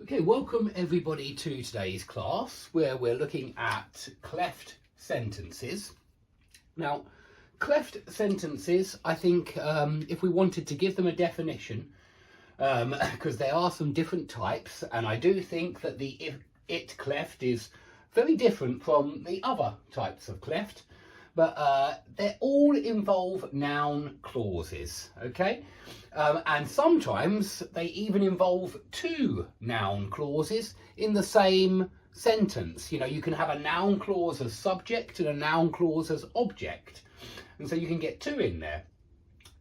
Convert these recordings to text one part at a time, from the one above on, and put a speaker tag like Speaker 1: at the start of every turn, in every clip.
Speaker 1: Okay, welcome everybody to today's class where we're looking at cleft sentences. Now, cleft sentences, I think if we wanted to give them a definition, because there are some different types, and I do think that the it cleft is very different from the other types of cleft, but they all involve noun clauses, okay? And sometimes they even involve two noun clauses in the same sentence. You know, you can have a noun clause as subject and a noun clause as object. And so you can get two in there.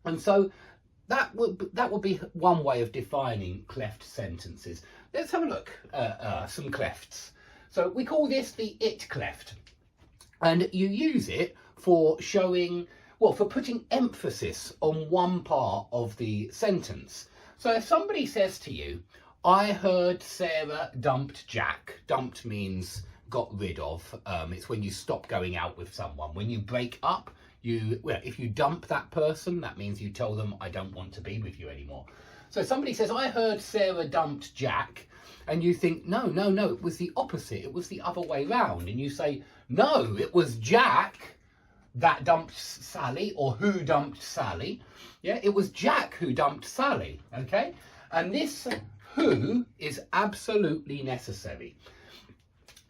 Speaker 1: And so that would be one way of defining cleft sentences. Let's have a look at some clefts. So we call this the it cleft. And you use it for showing, well, for putting emphasis on one part of the sentence. So if somebody says to you, I heard Sarah dumped Jack. Dumped means got rid of. It's when you stop going out with someone. When you break up, if you dump that person, that means you tell them, I don't want to be with you anymore. So somebody says, I heard Sarah dumped Jack. And you think, no, it was the opposite. It was the other way round. And you say, no, it was Jack that dumped Sally, or who dumped Sally. Yeah, it was Jack who dumped Sally, okay? And this who is absolutely necessary.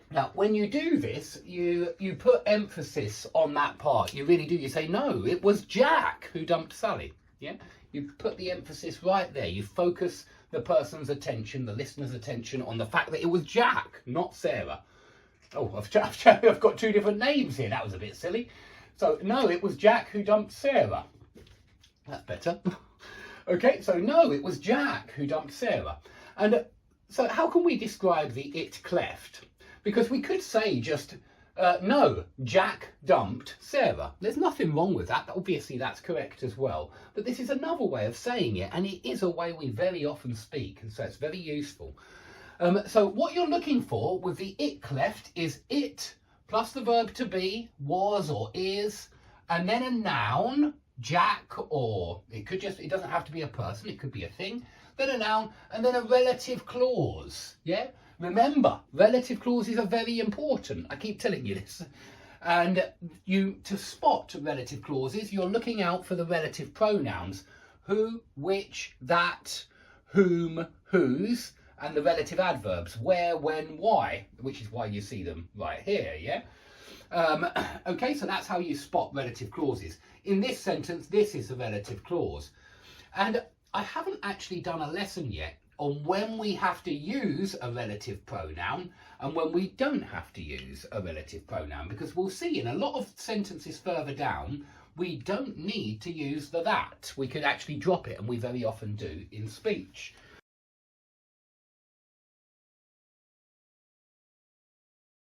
Speaker 1: Now, when you do this, you put emphasis on that part. You really do. You say, no, it was Jack who dumped Sally. Yeah, you put the emphasis right there. You focus the person's attention, the listener's attention, on the fact that it was Jack, not Sarah. Oh, I've got two different names here. That was a bit silly. So, no, it was Jack who dumped Sarah. That's better. Okay, so no, it was Jack who dumped Sarah. And so how can we describe the it cleft? Because we could say just, no, Jack dumped Sarah. There's nothing wrong with that. Obviously, that's correct as well. But this is another way of saying it, and it is a way we very often speak, and so it's very useful. So what you're looking for with the it cleft is it plus the verb to be, was or is, and then a noun, Jack, or it doesn't have to be a person, it could be a thing, then a noun, and then a relative clause, yeah? Remember, relative clauses are very important. I keep telling you this. And to spot relative clauses, you're looking out for the relative pronouns, who, which, that, whom, whose, and the relative adverbs, where, when, why, which is why you see them right here, yeah? Okay, so that's how you spot relative clauses. In this sentence, this is a relative clause. And I haven't actually done a lesson yet on when we have to use a relative pronoun and when we don't have to use a relative pronoun, because we'll see in a lot of sentences further down, we don't need to use the that. We could actually drop it, and we very often do in speech.